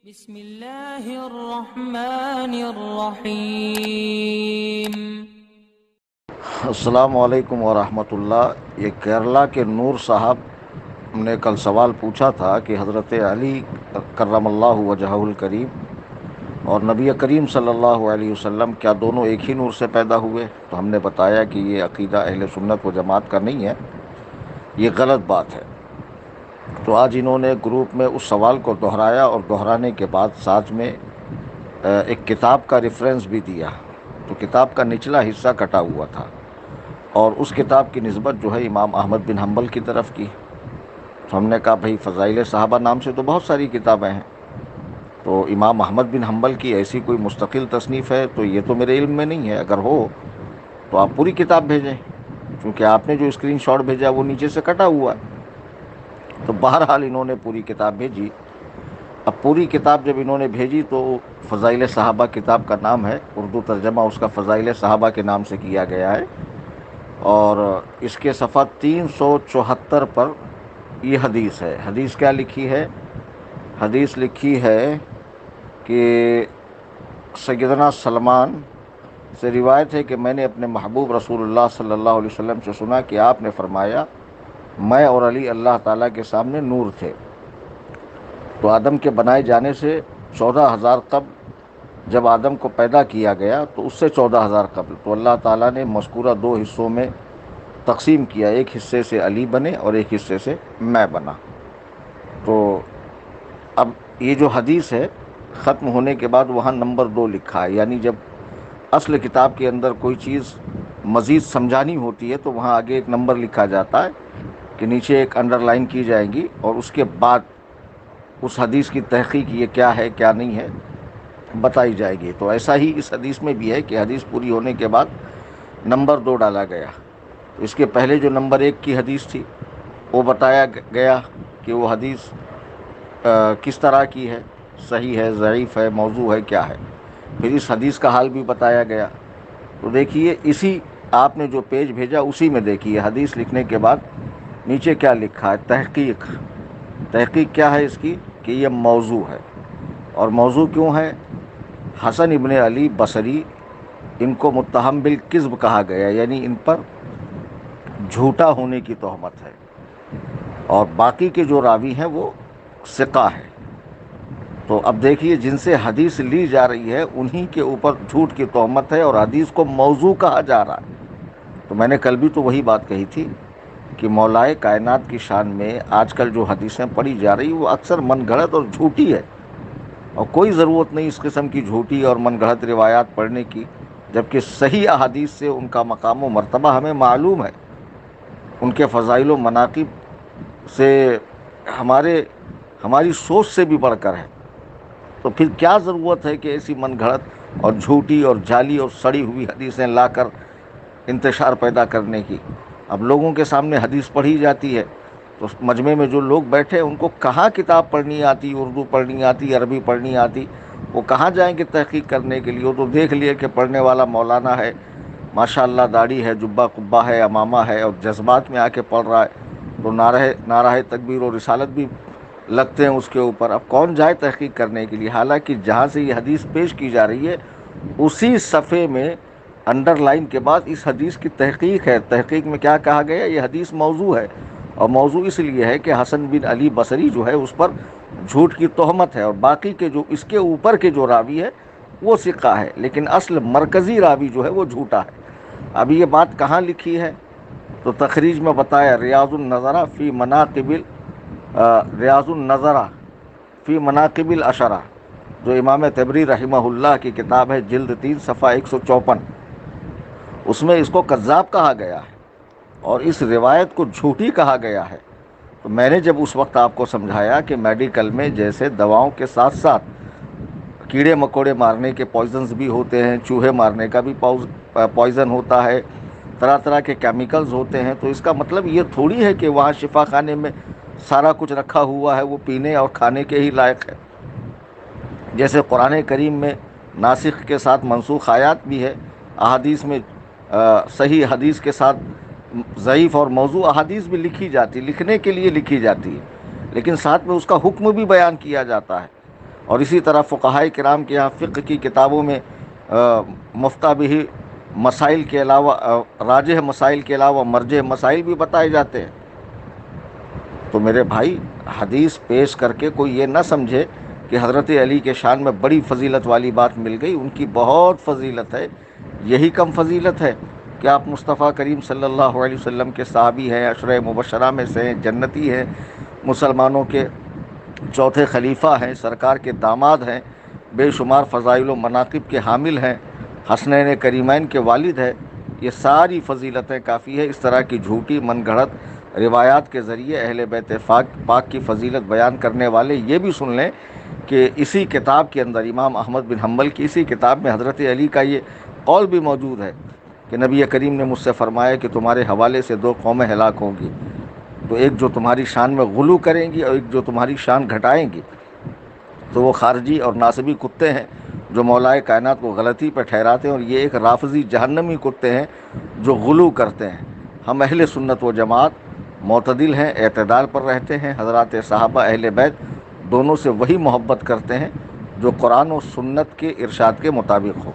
بسم اللہ الرحمن الرحیم۔ السلام علیکم ورحمۃ اللہ۔ یہ کیرلا کے نور صاحب نے کل سوال پوچھا تھا کہ حضرت علی کرم اللہ وجہہ الکریم اور نبی کریم صلی اللہ علیہ وسلم کیا دونوں ایک ہی نور سے پیدا ہوئے؟ تو ہم نے بتایا کہ یہ عقیدہ اہل سنت و جماعت کا نہیں ہے، یہ غلط بات ہے۔ تو آج انہوں نے گروپ میں اس سوال کو دہرایا اور دہرانے کے بعد ساتھ میں ایک کتاب کا ریفرنس بھی دیا۔ تو کتاب کا نچلا حصہ کٹا ہوا تھا اور اس کتاب کی نسبت جو ہے امام احمد بن حنبل کی طرف کی۔ تو ہم نے کہا بھائی فضائل صحابہ نام سے تو بہت ساری کتابیں ہیں، تو امام احمد بن حنبل کی ایسی کوئی مستقل تصنیف ہے تو یہ تو میرے علم میں نہیں ہے۔ اگر ہو تو آپ پوری کتاب بھیجیں، کیونکہ آپ نے جو اسکرین شاٹ بھیجا وہ نیچے سے کٹا ہوا ہے۔ تو بہرحال انہوں نے پوری کتاب بھیجی۔ اب پوری کتاب جب انہوں نے بھیجی تو فضائل صحابہ کتاب کا نام ہے، اردو ترجمہ اس کا فضائل صحابہ کے نام سے کیا گیا ہے، اور اس کے صفحہ 374 پر یہ حدیث ہے۔ حدیث کیا لکھی ہے؟ حدیث لکھی ہے کہ سیدنا سلمان سے روایت ہے کہ میں نے اپنے محبوب رسول اللہ صلی اللہ علیہ وسلم سے سنا کہ آپ نے فرمایا میں اور علی اللہ تعالیٰ کے سامنے نور تھے۔ تو آدم کے بنائے جانے سے 14,000 قبل جب آدم کو پیدا کیا گیا تو اس سے 14,000 قبل تو اللہ تعالیٰ نے مذکورہ دو حصوں میں تقسیم کیا، ایک حصے سے علی بنے اور ایک حصے سے میں بنا۔ تو اب یہ جو حدیث ہے ختم ہونے کے بعد وہاں نمبر 2 لکھا ہے، یعنی جب اصل کتاب کے اندر کوئی چیز مزید سمجھانی ہوتی ہے تو وہاں آگے ایک نمبر لکھا جاتا ہے کہ نیچے ایک انڈر لائن کی جائے گی اور اس کے بعد اس حدیث کی تحقیق یہ کیا ہے کیا نہیں ہے بتائی جائے گی۔ تو ایسا ہی اس حدیث میں بھی ہے کہ حدیث پوری ہونے کے بعد نمبر 2 ڈالا گیا۔ تو اس کے پہلے جو نمبر 1 کی حدیث تھی وہ بتایا گیا کہ وہ حدیث کس طرح کی ہے، صحیح ہے، ضعیف ہے، موضوع ہے، کیا ہے۔ پھر اس حدیث کا حال بھی بتایا گیا۔ تو دیکھیے اسی آپ نے جو پیج بھیجا اسی میں دیکھیے حدیث لکھنے کے بعد نیچے کیا لکھا ہے، تحقیق۔ تحقیق کیا ہے اس کی کہ یہ موضوع ہے، اور موضوع کیوں ہے؟ حسن ابن علی بصری ان کو متہم بالکذب کہا گیا، یعنی ان پر جھوٹا ہونے کی تہمت ہے، اور باقی کے جو راوی ہیں وہ ثقہ ہیں۔ تو اب دیکھیے جن سے حدیث لی جا رہی ہے انہی کے اوپر جھوٹ کی تہمت ہے اور حدیث کو موضوع کہا جا رہا ہے۔ تو میں نے کل بھی تو وہی بات کہی تھی کہ مولائے کائنات کی شان میں آج کل جو حدیثیں پڑھی جا رہی وہ اکثر من گھڑت اور جھوٹی ہے، اور کوئی ضرورت نہیں اس قسم کی جھوٹی اور من گھڑت روایات پڑھنے کی، جبکہ صحیح احادیث سے ان کا مقام و مرتبہ ہمیں معلوم ہے، ان کے فضائل و مناقب سے ہماری سوچ سے بھی بڑھ کر ہے۔ تو پھر کیا ضرورت ہے کہ ایسی من گھڑت اور جھوٹی اور جعلی اور سڑی ہوئی حدیثیں لا کر انتشار پیدا کرنے کی؟ اب لوگوں کے سامنے حدیث پڑھی جاتی ہے تو مجمع میں جو لوگ بیٹھے ان کو کہاں کتاب پڑھنی آتی، اردو پڑھنی آتی، عربی پڑھنی آتی، وہ کہاں جائیں گے تحقیق کرنے کے لیے؟ وہ تو دیکھ لیے کہ پڑھنے والا مولانا ہے، ماشاءاللہ داڑھی ہے، جبہ قبہ ہے، امامہ ہے، اور جذبات میں آ کے پڑھ رہا ہے تو نعرہ تکبیر اور رسالت بھی لگتے ہیں اس کے اوپر۔ اب کون جائے تحقیق کرنے کے لیے؟ حالانکہ جہاں سے یہ حدیث پیش کی جا رہی ہے اسی صفحے میں انڈر لائن کے بعد اس حدیث کی تحقیق ہے۔ تحقیق میں کیا کہا گیا؟ یہ حدیث موضوع ہے، اور موضوع اس لیے ہے کہ حسن بن علی بصری جو ہے اس پر جھوٹ کی تہمت ہے، اور باقی کے جو اس کے اوپر کے جو راوی ہے وہ ثقہ ہے، لیکن اصل مرکزی راوی جو ہے وہ جھوٹا ہے۔ اب یہ بات کہاں لکھی ہے؟ تو تخریج میں بتایا ریاض النظرہ فی مناقب الاشرہ، جو امام طبری رحمہ اللہ کی کتاب ہے، جلد 3 صفحہ 154، اس میں اس کو کذاب کہا گیا ہے اور اس روایت کو جھوٹی کہا گیا ہے۔ تو میں نے جب اس وقت آپ کو سمجھایا کہ میڈیکل میں جیسے دواؤں کے ساتھ ساتھ کیڑے مکوڑے مارنے کے پوائزنز بھی ہوتے ہیں، چوہے مارنے کا بھی پوائزن ہوتا ہے، طرح طرح کے کیمیکلز ہوتے ہیں، تو اس کا مطلب یہ تھوڑی ہے کہ وہاں شفا خانے میں سارا کچھ رکھا ہوا ہے وہ پینے اور کھانے کے ہی لائق ہے۔ جیسے قرآن کریم میں ناسخ کے ساتھ منسوخ آیات بھی ہے، احادیث میں صحیح حدیث کے ساتھ ضعیف اور موضوع احادیث بھی لکھنے کے لیے لکھی جاتی ہے، لیکن ساتھ میں اس کا حکم بھی بیان کیا جاتا ہے، اور اسی طرح فقہائے کرام کے یہاں فقہ کی کتابوں میں مفتہ بھی مسائل کے علاوہ راجح مسائل کے علاوہ مرجح مسائل بھی بتائے جاتے ہیں۔ تو میرے بھائی، حدیث پیش کر کے کوئی یہ نہ سمجھے کہ حضرت علی کے شان میں بڑی فضیلت والی بات مل گئی۔ ان کی بہت فضیلت ہے، یہی کم فضیلت ہے کہ آپ مصطفیٰ کریم صلی اللہ علیہ وسلم کے صحابی ہیں، عشرہ مبشرہ میں سے ہیں، جنتی ہیں، مسلمانوں کے چوتھے خلیفہ ہیں، سرکار کے داماد ہیں، بے شمار فضائل و مناقب کے حامل ہیں، حسنین کریمین کے والد ہیں۔ یہ ساری فضیلتیں کافی ہے۔ اس طرح کی جھوٹی من گھڑت روایات کے ذریعے اہل بیت پاک کی فضیلت بیان کرنے والے یہ بھی سن لیں کہ اسی کتاب کے اندر امام احمد بن حنبل کی اسی کتاب میں حضرت علی کا یہ قول بھی موجود ہے کہ نبی کریم نے مجھ سے فرمایا کہ تمہارے حوالے سے دو قومیں ہلاک ہوں گی، تو ایک جو تمہاری شان میں غلو کریں گی اور ایک جو تمہاری شان گھٹائیں گی۔ تو وہ خارجی اور ناصبی کتے ہیں جو مولائے کائنات کو غلطی پہ ٹھہراتے ہیں، اور یہ ایک رافضی جہنمی کتے ہیں جو غلو کرتے ہیں۔ ہم اہل سنت و جماعت معتدل ہیں، اعتدال پر رہتے ہیں۔ حضرات صحابہ اہل بیت دونوں سے وہی محبت کرتے ہیں جو قرآن و سنت کے ارشاد کے مطابق ہو۔